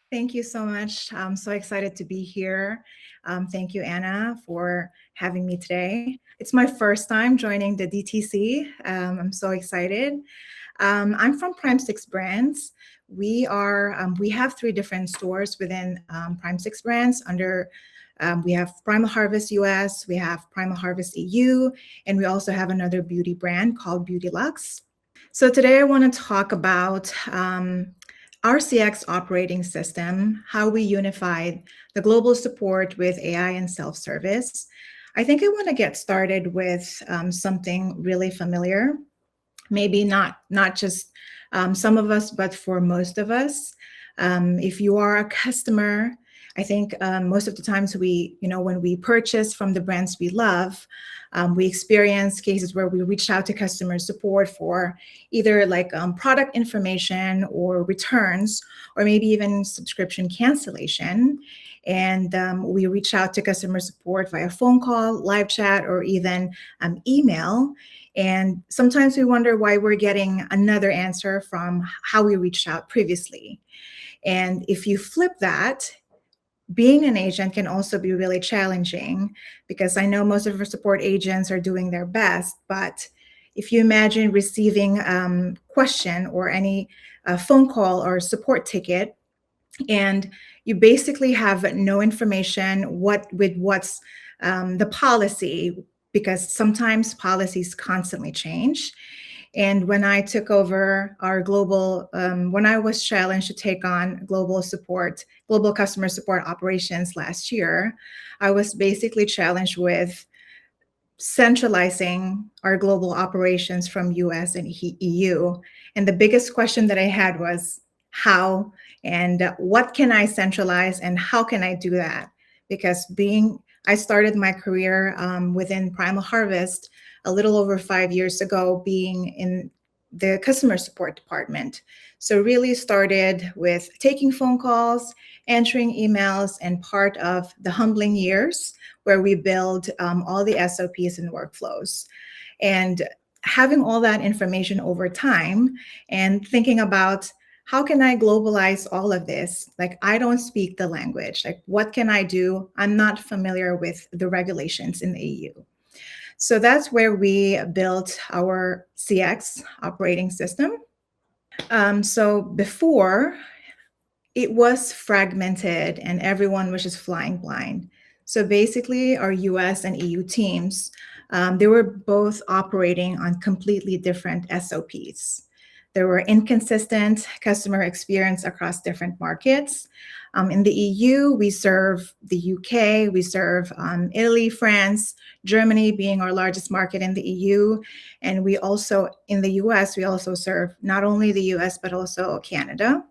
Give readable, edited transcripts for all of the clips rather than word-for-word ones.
Thank you so much. I'm so excited to be here. Thank you, Anna, for having me today. It's my first time joining the DTC. I'm so excited. I'm from Prime Six Brands. We have three different stores within Prime Six Brands. We have Primal Harvest US, we have Primal Harvest EU, and we also have another beauty brand called Beauty Lux. So today I want to talk about our CX operating system, how we unified the global support with AI and self-service. I think I want to get started with something really familiar, maybe not just some of us, but for most of us. If you are a customer, I think most of the times when we purchase from the brands we love, we experience cases where we reached out to customer support for either like product information or returns, or maybe even subscription cancellation. And we reach out to customer support via phone call, live chat, or even email. And sometimes we wonder why we're getting another answer from how we reached out previously. And if you flip that, being an agent can also be really challenging because I know most of our support agents are doing their best. But if you imagine receiving a question or any phone call or support ticket, and you basically have no information what's the policy, because sometimes policies constantly change. And when I took over our when I was challenged to take on global customer support operations last year, I was basically challenged with centralizing our global operations from US and EU. And the biggest question that I had was how, and what can I centralize and how can I do that? Because I started my career within Primal Harvest a little over 5 years ago, being in the customer support department. So really started with taking phone calls, answering emails, and part of the humbling years where we build all the SOPs and workflows. And having all that information over time and thinking about how can I globalize all of this? Like, I don't speak the language. Like, what can I do? I'm not familiar with the regulations in the EU. So that's where we built our CX operating system. So before, it was fragmented and everyone was just flying blind. So basically, our US and EU teams, they were both operating on completely different SOPs. There were inconsistent customer experience across different markets. In the EU, we serve the UK, we serve Italy, France, Germany being our largest market in the EU. And we also, in the US, we also serve not only the US, but also Canada.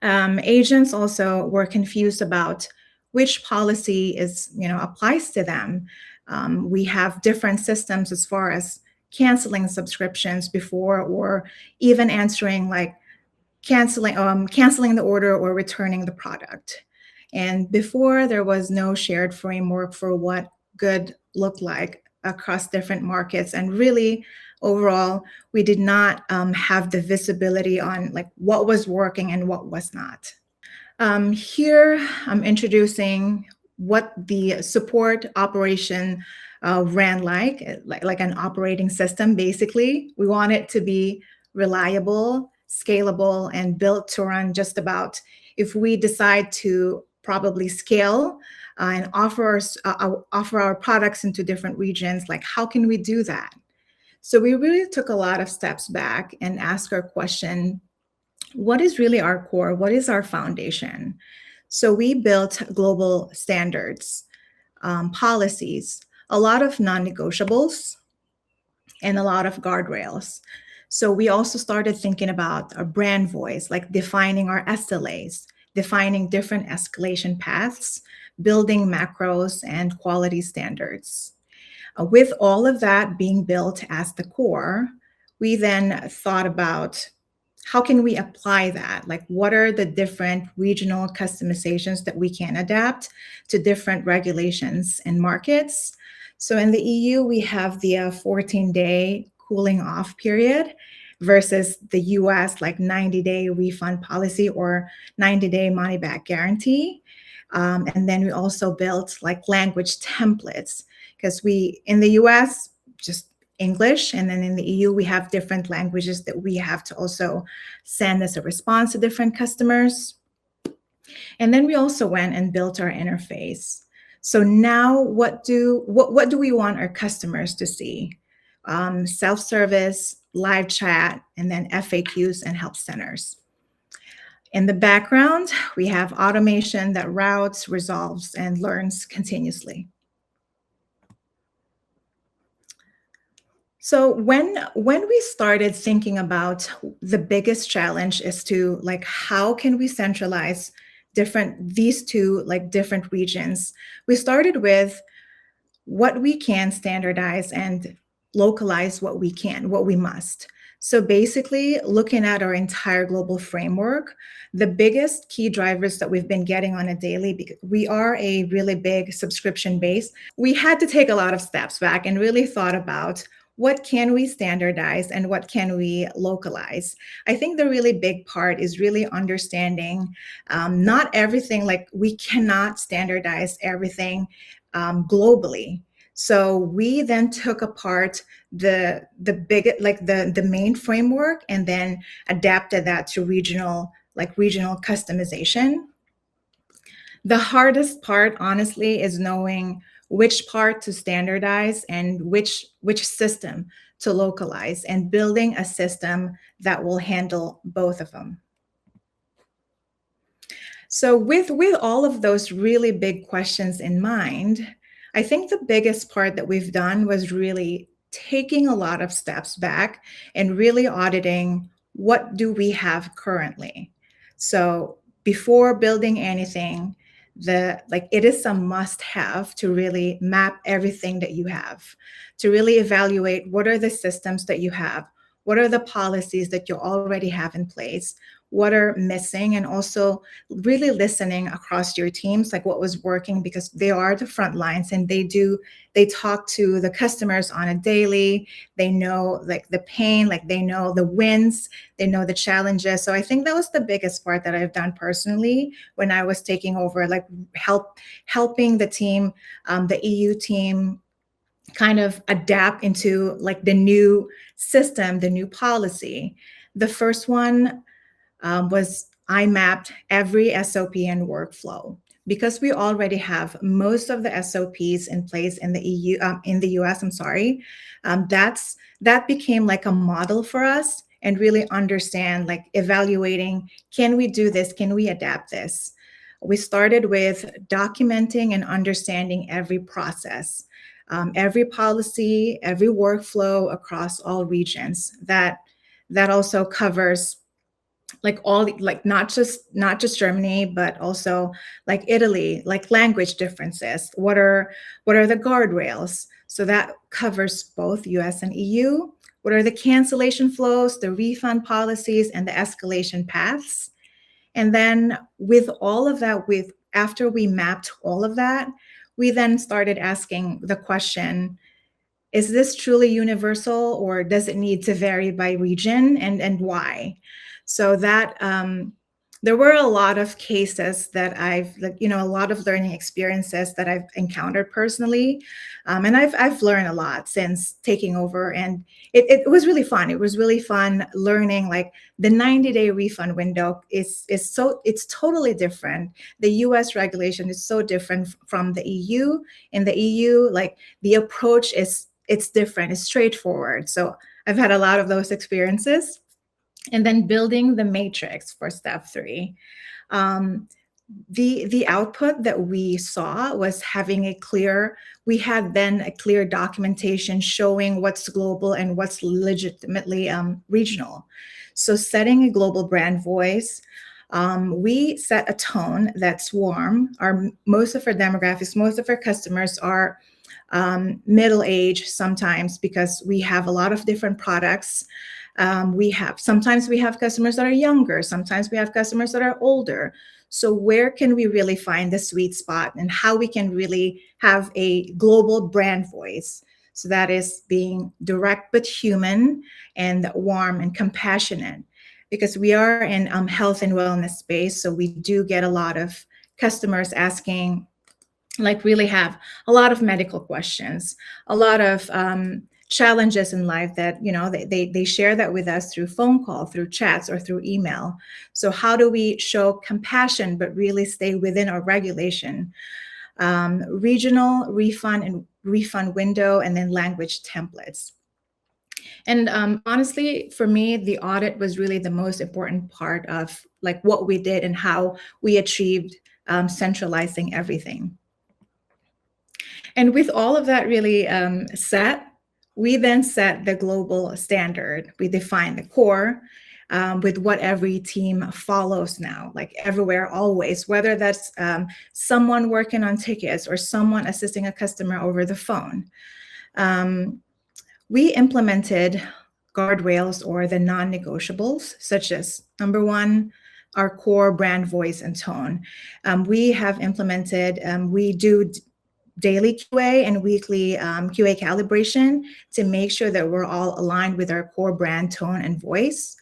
Agents also were confused about which policy applies to them. We have different systems as far as canceling subscriptions before, or even answering like canceling the order or returning the product. And before, there was no shared framework for what good looked like across different markets. And really, overall, we did not have the visibility on like what was working and what was not. Here, I'm introducing what the support operation ran like an operating system. Basically, we want it to be reliable, scalable, and built to run just about. If we decide to probably scale and offer our products into different regions, like how can we do that? So we really took a lot of steps back and asked our question, what is really our core? What is our foundation? So we built global standards, policies, a lot of non-negotiables, and a lot of guardrails. So we also started thinking about a brand voice, like defining our SLAs, defining different escalation paths, building macros and quality standards. With all of that being built as the core, we then thought about how can we apply that? Like, what are the different regional customizations that we can adapt to different regulations and markets? So in the EU, we have the 14-day cooling off period. versus the US, like 90-day refund policy or 90-day money back guarantee. And then we also built like language templates because we, in the US, just English, and then in the EU, we have different languages that we have to also send as a response to different customers. And then we also went and built our interface. So now what do we want our customers to see? Self-service, live chat, and then FAQs and help centers. In the background, we have automation that routes, resolves, and learns continuously. So when we started thinking about the biggest challenge is to like how can we centralize these two like different regions, we started with what we can standardize and localize what we must. So basically, looking at our entire global framework, the biggest key drivers that we've been getting on a daily, because we are a really big subscription base, we had to take a lot of steps back and really thought about what can we standardize and what can we localize. I think the really big part is really understanding not everything, like we cannot standardize everything globally. So we then took apart the big like the main framework and then adapted that to regional customization. The hardest part, honestly, is knowing which part to standardize and which system to localize, and building a system that will handle both of them. So with all of those really big questions in mind, I think the biggest part that we've done was really taking a lot of steps back and really auditing what do we have currently. So before building anything, it is a must have to really map everything that you have, to really evaluate what are the systems that you have, what are the policies that you already have in place, what are missing, and also really listening across your teams, like what was working, because they are the front lines and they talk to the customers on a daily. They know like the pain, like they know the wins, they know the challenges. So I think that was the biggest part that I've done personally when I was taking over, like helping the team, the EU team kind of adapt into like the new system, the new policy. The first one was I mapped every SOP and workflow because we already have most of the SOPs in place in the EU, in the US. I'm sorry. That became like a model for us and really understand, like evaluating, can we do this? Can we adapt this? We started with documenting and understanding every process, every policy, every workflow across all regions. That also covers like like not just Germany, but also like Italy, like language differences. What are the guardrails? So that covers both US and EU. What are the cancellation flows, the refund policies, and the escalation paths? And then with all of that, after we mapped all of that, we then started asking the question, is this truly universal, or does it need to vary by region, and why? So that there were a lot of cases that I've, like, a lot of learning experiences that I've encountered personally, and I've learned a lot since taking over, and it was really fun. It was really fun learning, like the 90-day refund window it's totally different. The US regulation is so different from the EU. In the EU, like the approach it's different, it's straightforward. So I've had a lot of those experiences. And then building the matrix for step 3. The output that we saw was we had then a clear documentation showing what's global and what's legitimately regional. So setting a global brand voice, we set a tone that's warm. Most of our demographics, most of our customers are middle age sometimes, because we have a lot of different products. Sometimes we have customers that are younger, sometimes we have customers that are older. So where can we really find the sweet spot and how we can really have a global brand voice? So that is being direct but human and warm and compassionate, because we are in health and wellness space. So we do get a lot of customers asking, like really have a lot of medical questions, a lot of challenges in life that, they share that with us through phone call, through chats, or through email. So how do we show compassion but really stay within our regulation? Regional refund window, and then language templates. And honestly, for me, the audit was really the most important part of like what we did and how we achieved centralizing everything. And with all of that really set, we then set the global standard. We define the core with what every team follows now, like everywhere, always, whether that's someone working on tickets or someone assisting a customer over the phone. We implemented guardrails, or the non-negotiables, such as number one, our core brand voice and tone. We have implemented, we do daily QA and weekly QA calibration to make sure that we're all aligned with our core brand tone and voice.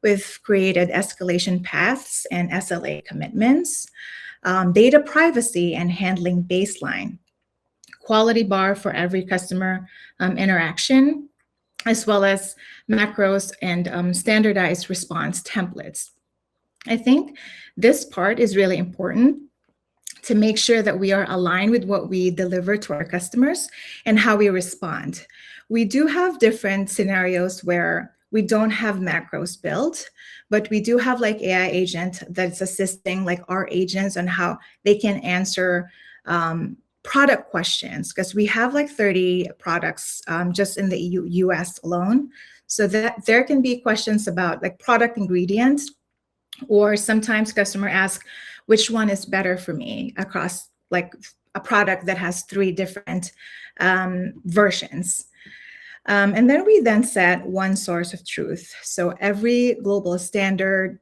We've created escalation paths and SLA commitments, data privacy and handling baseline, quality bar for every customer interaction, as well as macros and standardized response templates. I think this part is really important to make sure that we are aligned with what we deliver to our customers and how we respond. We do have different scenarios where we don't have macros built, but we do have like AI agent that's assisting like our agents on how they can answer product questions, because we have like 30 products just in the US alone. So that there can be questions about like product ingredients, or sometimes customer asks, which one is better for me across like a product that has 3 different versions. And then we then set one source of truth. So every global standard,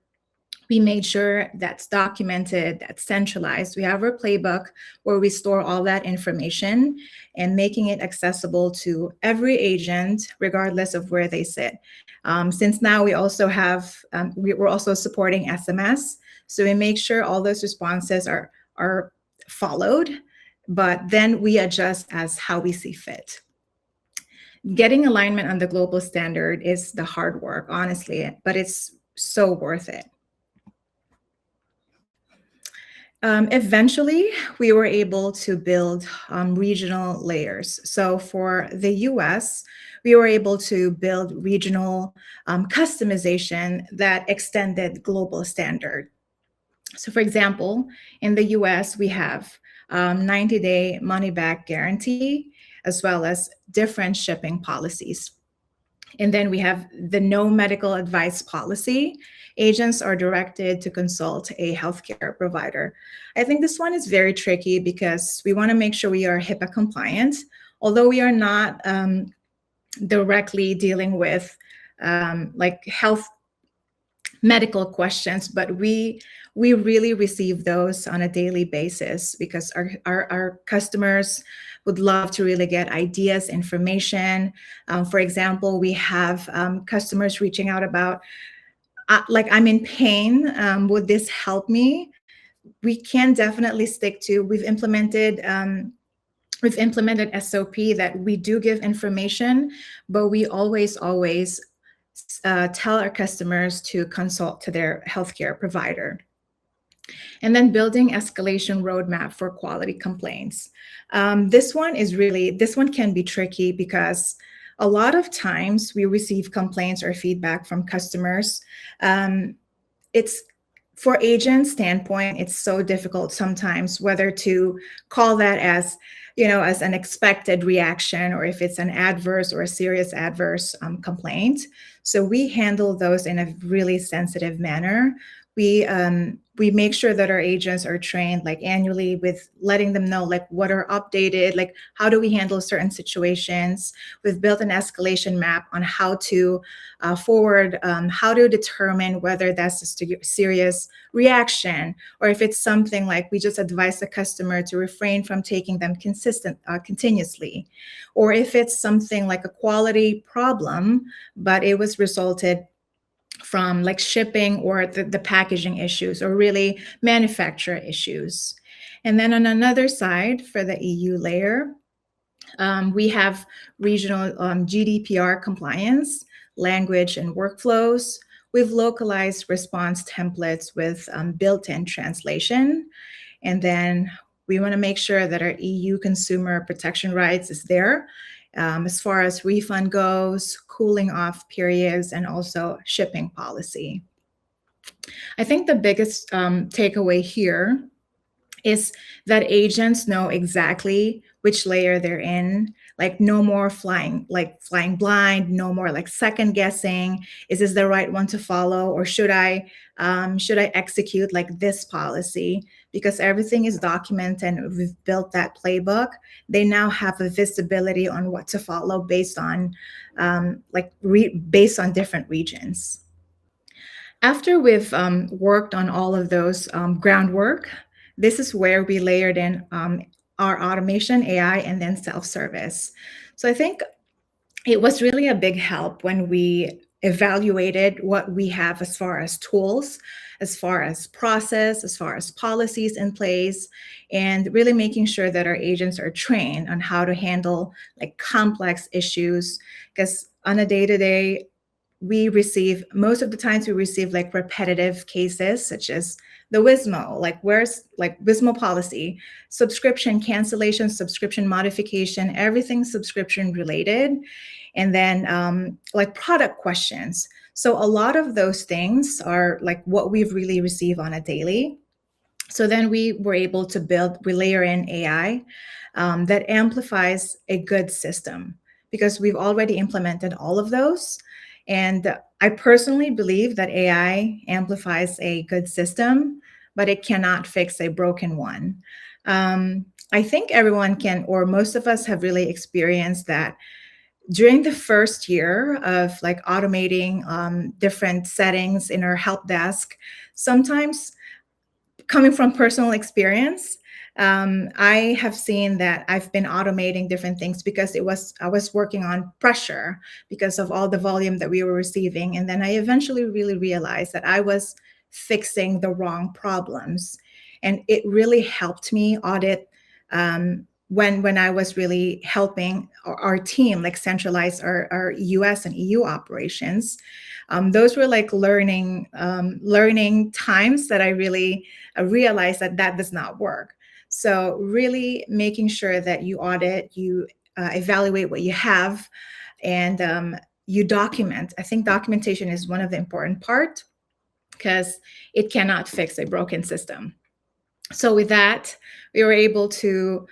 we made sure that's documented, that's centralized. We have our playbook where we store all that information and making it accessible to every agent, regardless of where they sit. Since now we also have, we're also supporting SMS. So we make sure all those responses are followed, but then we adjust as how we see fit. Getting alignment on the global standard is the hard work, honestly, but it's so worth it. Eventually, we were able to build regional layers. So for the US, we were able to build regional customization that extended global standard. So for example, in the US, we have 90-day money-back guarantee, as well as different shipping policies. And then we have the no medical advice policy. Agents are directed to consult a healthcare provider. I think this one is very tricky because we want to make sure we are HIPAA compliant, although we are not directly dealing with like health medical questions, but we really receive those on a daily basis because our customers would love to really get ideas, information. For example, we have customers reaching out about, like, I'm in pain, would this help me? We can definitely stick to, we've implemented SOP that we do give information, but we always tell our customers to consult to their healthcare provider. And then building escalation roadmap for quality complaints. This one can be tricky because a lot of times we receive complaints or feedback from customers. It's for agent standpoint, it's so difficult sometimes whether to call that as, as an expected reaction, or if it's an adverse or a serious adverse complaint. So we handle those in a really sensitive manner. we make sure that our agents are trained like annually with letting them know like what are updated, like how do we handle certain situations. We've built an escalation map on how to forward, how to determine whether that's a serious reaction, or if it's something like we just advise the customer to refrain from taking them continuously, or if it's something like a quality problem, but it was resulted from like shipping or the packaging issues or really manufacturer issues. And then on another side for the EU layer, we have regional GDPR compliance, language and workflows. We've localized response templates with built-in translation. And then we want to make sure that our EU consumer protection rights is there, as far as refund goes, cooling off periods, and also shipping policy. I think the biggest takeaway here is that agents know exactly which layer they're in. Like no more flying blind, no more like second guessing. Is this the right one to follow, or should I execute like this policy? Because everything is documented and we've built that playbook. They now have a visibility on what to follow based on based on different regions. After we've worked on all of those groundwork, this is where we layered in our automation, AI, and then self-service. So I think it was really a big help when we evaluated what we have as far as tools, as far as process, as far as policies in place, and really making sure that our agents are trained on how to handle like complex issues. Because on a day-to-day, most of the times we receive like repetitive cases such as the WISMO, like where's like WISMO policy, subscription cancellation, subscription modification, everything subscription related, and then like product questions. So a lot of those things are like what we've really received on a daily. So then we were able to we layer in AI that amplifies a good system, because we've already implemented all of those. And I personally believe that AI amplifies a good system, but it cannot fix a broken one. I think everyone can, or most of us have really experienced that during the first year of like automating different settings in our help desk. Sometimes, coming from personal experience, I have seen that I've been automating different things because I was working on pressure because of all the volume that we were receiving, and then I eventually really realized that I was fixing the wrong problems, and it really helped me audit when I was really helping our team like centralize our US and EU operations. Those were like learning times that I really realized that does not work. So really making sure that you audit, you evaluate what you have, and you document. I think documentation is one of the important part, because it cannot fix a broken system. So with that, we were able to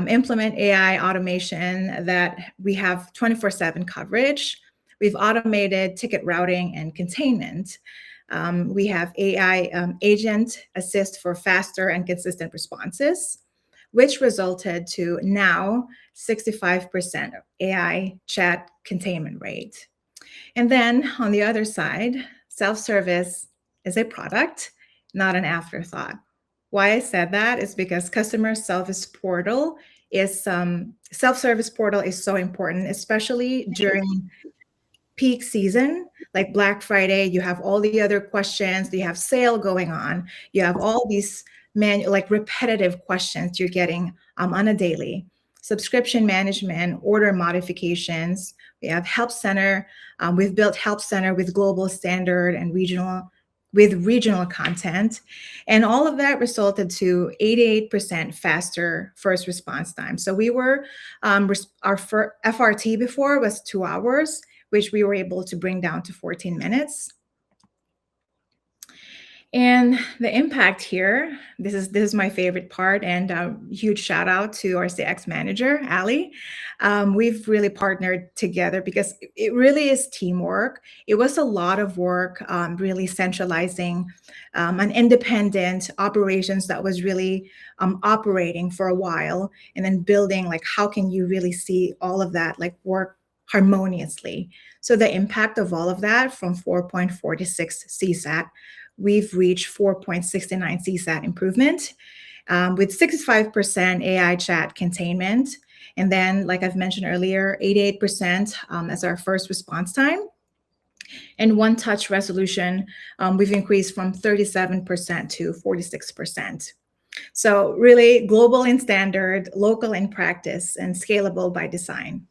implement AI automation that we have 24/7 coverage. We've automated ticket routing and containment. We have AI agent assist for faster and consistent responses, which resulted to now 65% AI chat containment rate. And then on the other side, self-service is a product, not an afterthought. Why I said that is because customer self-service portal is so important, especially during peak season, like Black Friday. You have all the other questions, you have sale going on, you have all these like repetitive questions you're getting on a daily. Subscription management, order modifications. We have help center. We've built help center with global standard and regional content, and all of that resulted to 88% faster first response time. So we were our FRT before was 2 hours, which we were able to bring down to 14 minutes. And the impact here, this is my favorite part, and huge shout out to our CX manager, Ali. We've really partnered together because it really is teamwork. It was a lot of work, really centralizing an independent operations that was really operating for a while, and then building like how can you really see all of that like work harmoniously. So the impact of all of that from 4.46 CSAT, we've reached 4.69 CSAT improvement with 65% AI chat containment. And then, like I've mentioned earlier, 88% as our first response time. And one touch resolution, we've increased from 37% to 46%. So, really global in standard, local in practice, and scalable by design.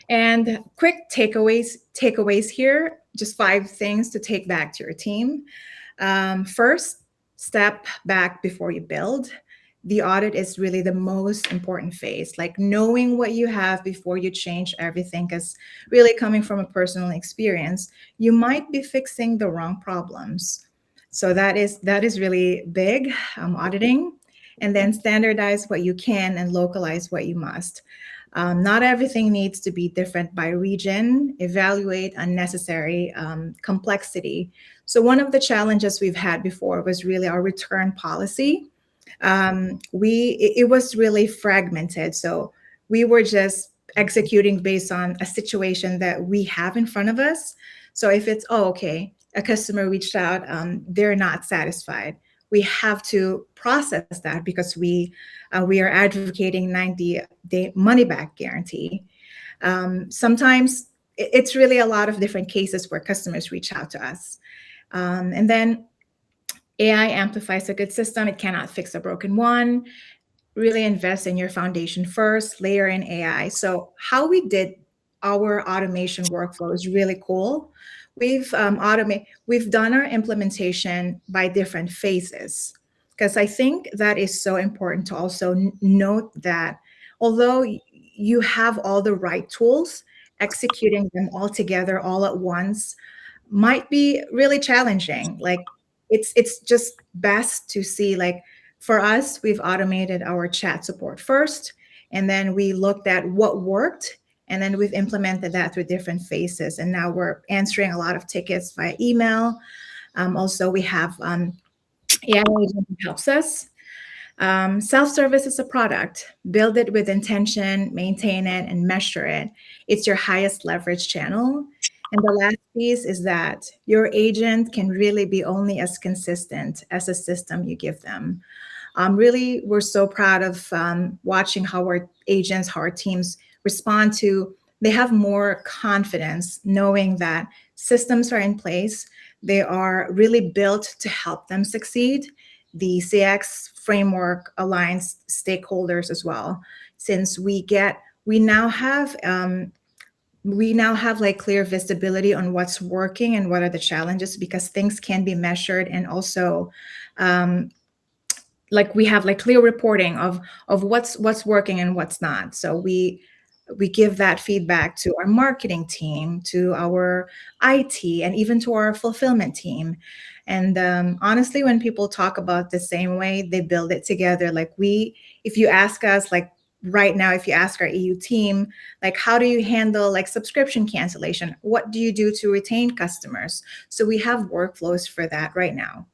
And quick takeaways here, just 5 things to take back to your team. First, step back before you build. The audit is really the most important phase, like knowing what you have before you change everything. Because really, coming from a personal experience, you might be fixing the wrong problems. So that is really big, auditing. And then standardize what you can and localize what you must. Not everything needs to be different by region. Evaluate unnecessary complexity. So one of the challenges we've had before was really our return policy. It was really fragmented. So we were just executing based on a situation that we have in front of us. So if it's, oh, okay, a customer reached out, they're not satisfied. We have to process that because we are advocating 90-day money back guarantee. Sometimes it's really a lot of different cases where customers reach out to us. And then AI amplifies a good system. It cannot fix a broken one. Really invest in your foundation first, layer in AI. So how we did our automation workflow is really cool. We've done our implementation by different phases because I think that is so important to also note that although you have all the right tools, executing them all together all at once might be really challenging. Like it's just best to see like for us, we've automated our chat support first, and then we looked at what worked, and then we've implemented that through different phases. And now we're answering a lot of tickets via email. Also, we have AI agent who helps us. Self-service is a product. Build it with intention, maintain it, and measure it. It's your highest leverage channel. And the last piece is that your agent can really be only as consistent as the system you give them. Really, we're so proud of watching how our agents, how our teams respond to. They have more confidence knowing that systems are in place. They are really built to help them succeed. The CX framework aligns stakeholders as well, since we now have like clear visibility on what's working and what are the challenges because things can be measured, and also like we have like clear reporting of what's working and what's not. So we give that feedback to our marketing team, to our IT, and even to our fulfillment team. And honestly, when people talk about the same way, they build it together. Like if you ask us, like right now, if you ask our EU team, like how do you handle like subscription cancellation? What do you do to retain customers? So we have workflows for that right now.